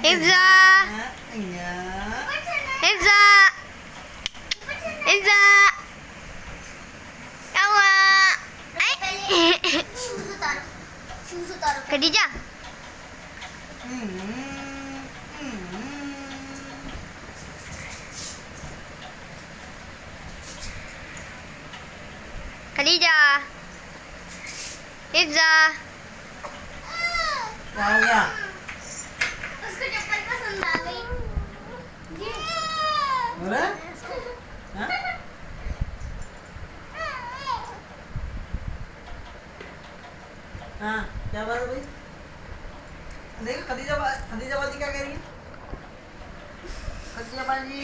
Hifza, Iya. Hifza, Hifza, kawa, Khadijah, Khadijah, Hifza. Wow ya. उसको चप्पल पसंद आ गई। बोला? हाँ? हाँ, क्या बात है भाई? देखो खदीजा बाजी क्या कह रही है? खदीजा बाजी